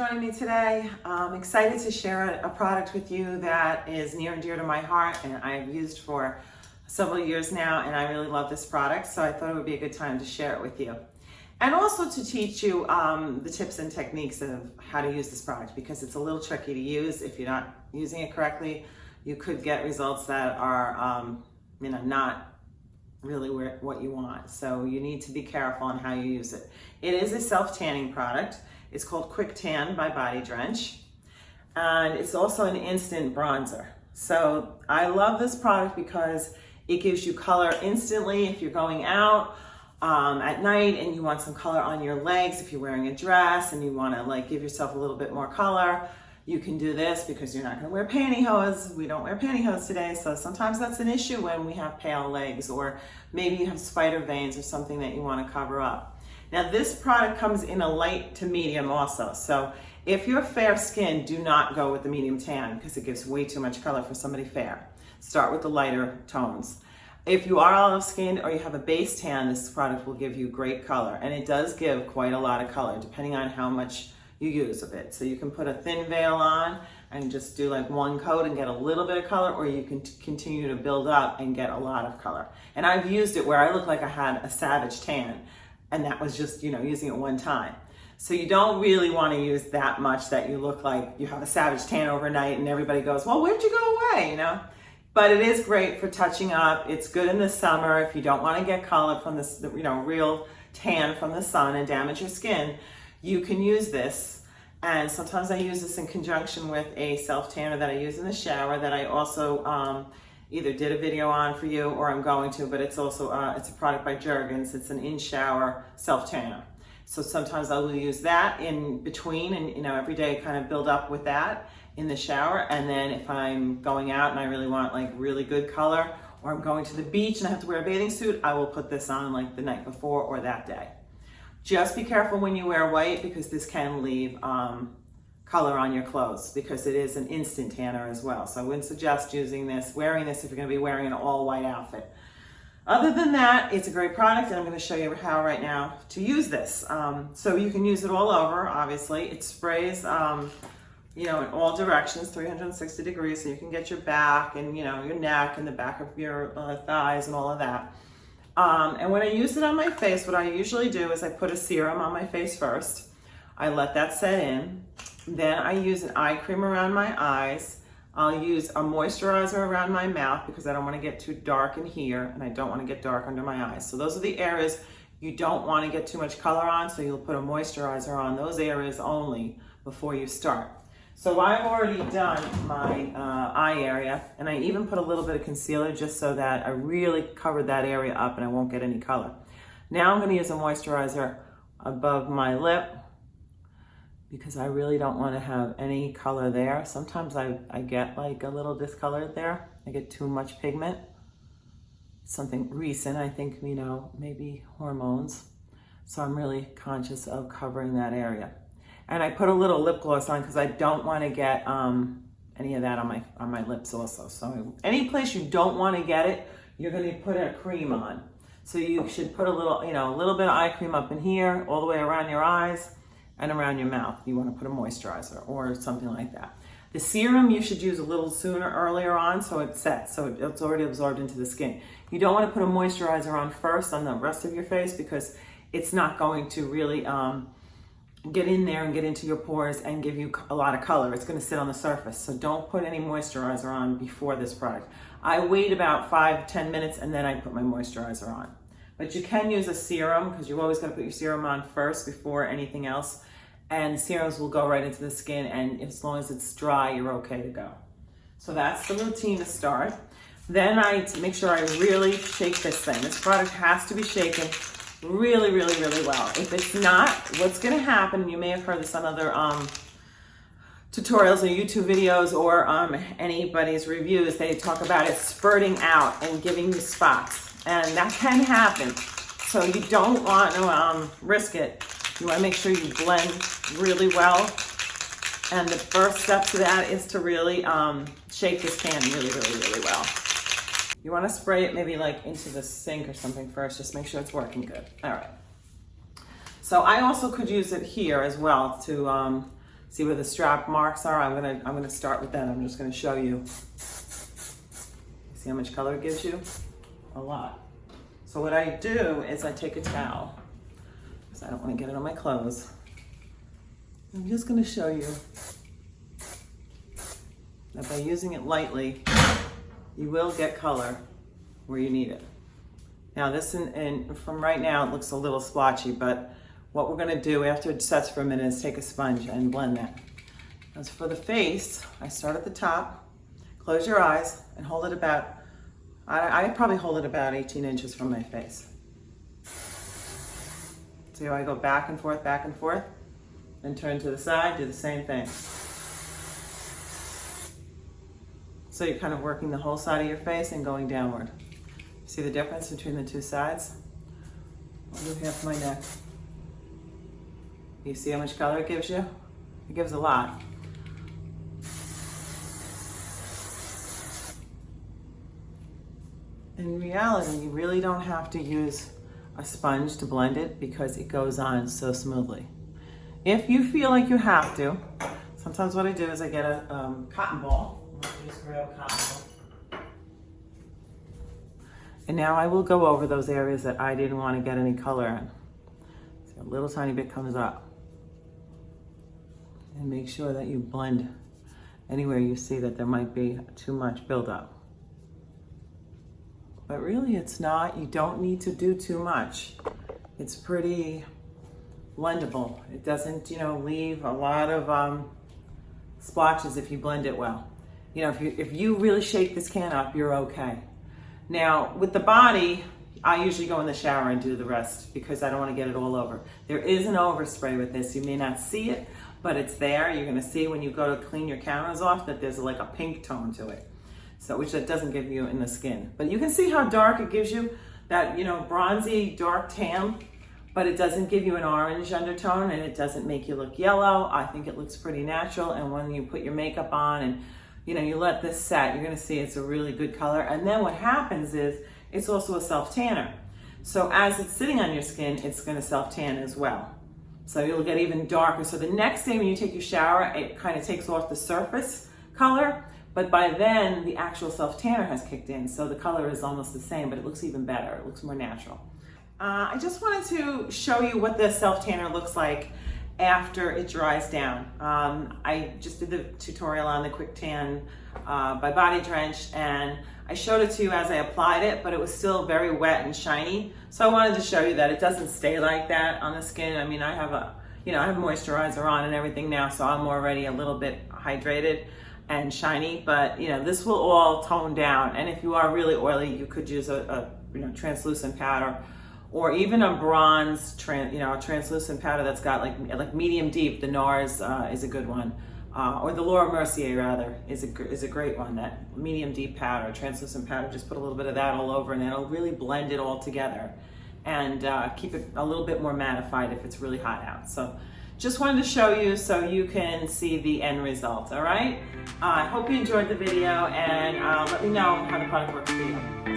joining me today. I'm excited to share a product with you that is near and dear to my heart and I've used for several years now, and I really love this product, so I thought it would be a good time to share it with you. And also to teach you the tips and techniques of how to use this product, because it's a little tricky to use. If you're not using it correctly, you could get results that are not really what you want. So you need to be careful on how you use it. It is a self-tanning product. It's called Quick Tan by Drench. And it's also an instant bronzer. So I love this product because it gives you color instantly if you're going out at night and you want some color on your legs. If you're wearing a dress and you want to give yourself a little bit more color, you can do this because you're not going to wear pantyhose. We don't wear pantyhose today, so sometimes that's an issue when we have pale legs, or maybe you have spider veins or something that you want to cover up. Now this product comes in a light to medium also, so if you're fair skinned, do not go with the medium tan because it gives way too much color for somebody fair. Start with the lighter tones. If you are olive skinned or you have a base tan, this product will give you great color, and it does give quite a lot of color depending on how much you use of it. So you can put a thin veil on and just do like one coat and get a little bit of color, or you can continue to build up and get a lot of color. And I've used it where I look like I had a savage tan, and that was just, using it one time. So you don't really want to use that much that you look like you have a savage tan overnight and everybody goes, well, where'd you go away, But it is great for touching up. It's good in the summer if you don't want to get color from this, real tan from the sun and damage your skin. You can use this. And sometimes I use this in conjunction with a self-tanner that I use in the shower that I also either did a video on for you or I'm going to, but it's also, it's a product by Jergens. It's an in-shower self-tanner. So sometimes I will use that in between and, every day kind of build up with that in the shower. And then if I'm going out and I really want really good color, or I'm going to the beach and I have to wear a bathing suit, I will put this on the night before or that day. Just be careful when you wear white because this can leave color on your clothes because it is an instant tanner as well. So I wouldn't suggest wearing this if you're going to be wearing an all white outfit. Other than that, it's a great product, and I'm going to show you how right now to use this. So you can use it all over, obviously. It sprays, in all directions, 360 degrees, so you can get your back and, your neck and the back of your thighs and all of that. And when I use it on my face, what I usually do is I put a serum on my face first. I let that set in. Then I use an eye cream around my eyes. I'll use a moisturizer around my mouth because I don't want to get too dark in here and I don't want to get dark under my eyes. So those are the areas you don't want to get too much color on, so you'll put a moisturizer on those areas only before you start. So I've already done my eye area, and I even put a little bit of concealer just so that I really covered that area up and I won't get any color. Now I'm going to use a moisturizer above my lip because I really don't want to have any color there. Sometimes I get a little discolored there. I get too much pigment. Something recent, I think, maybe hormones. So I'm really conscious of covering that area. And I put a little lip gloss on because I don't want to get any of that on my lips also. So any place you don't want to get it, you're going to put a cream on. So you should put a little bit of eye cream up in here, all the way around your eyes and around your mouth. You want to put a moisturizer or something like that. The serum you should use a little earlier on so it sets, so it's already absorbed into the skin. You don't want to put a moisturizer on first on the rest of your face because it's not going to really get in there and get into your pores and give you a lot of color. It's going to sit on the surface. So don't put any moisturizer on before this product. I wait about 5-10 minutes and then I put my moisturizer on. But you can use a serum because you've always got to put your serum on first before anything else. And serums will go right into the skin, and as long as it's dry, you're okay to go. So that's the routine to start. Then I make sure I really shake this thing. This product has to be shaken really, really, really well. If it's not, what's going to happen, you may have heard this on other tutorials or YouTube videos or anybody's reviews, they talk about it spurting out and giving you spots. And that can happen. So you don't want to risk it. You want to make sure you blend really well. And the first step to that is to really shake this can really, really, really well. You want to spray it maybe into the sink or something first. Just make sure it's working good. All right. So I also could use it here as well to See where the strap marks are? I'm gonna start with that. I'm just gonna show you. See how much color it gives you? A lot. So what I do is I take a towel, because I don't want to get it on my clothes. I'm just gonna show you that by using it lightly, you will get color where you need it. Now this, and from right now, it looks a little splotchy, but what we're gonna do after it sets for a minute is take a sponge and blend that. As for the face, I start at the top, close your eyes, and hold it about, I probably hold it about 18 inches from my face. See how I go back and forth, then turn to the side, do the same thing. So you're kind of working the whole side of your face and going downward. See the difference between the two sides? I'll do half my neck. You see how much color it gives you? It gives a lot. In reality, you really don't have to use a sponge to blend it because it goes on so smoothly. If you feel like you have to, sometimes what I do is I get a cotton ball. Just grab a cotton ball. And now I will go over those areas that I didn't want to get any color in. So a little tiny bit comes up. And make sure that you blend anywhere you see that there might be too much buildup. But really it's not, you don't need to do too much. It's pretty blendable. It doesn't, leave a lot of splotches if you blend it well. If you really shake this can up, you're okay. Now with the body, I usually go in the shower and do the rest because I don't want to get it all over. There is an overspray with this. You may not see it, but it's there. You're gonna see when you go to clean your counters off that there's like a pink tone to it. So, which that doesn't give you in the skin. But you can see how dark it gives you, that, bronzy, dark tan, but it doesn't give you an orange undertone and it doesn't make you look yellow. I think it looks pretty natural. And when you put your makeup on and, you let this set, you're gonna see it's a really good color. And then what happens is, it's also a self-tanner. So as it's sitting on your skin, it's gonna self-tan as well. So you'll get even darker. So the next day when you take your shower, it kind of takes off the surface color, but by then the actual self-tanner has kicked in. So the color is almost the same, but it looks even better. It looks more natural. I just wanted to show you what the self-tanner looks like after it dries down. I just did the tutorial on the Quick Tan by Drench, and I showed it to you as I applied it, but it was still very wet and shiny. So I wanted to show you that it doesn't stay like that on the skin. I mean, I have I have moisturizer on and everything now, so I'm already a little bit hydrated and shiny, but this will all tone down. And if you are really oily, you could use a translucent powder, or even a bronze, a translucent powder that's got like medium deep. The NARS is a good one. Or the Laura Mercier rather is a great one. That medium deep powder, translucent powder. Just put a little bit of that all over, and that'll really blend it all together, and keep it a little bit more mattified if it's really hot out. So, just wanted to show you so you can see the end result. All right. I hope you enjoyed the video, and let me know how the product works for you.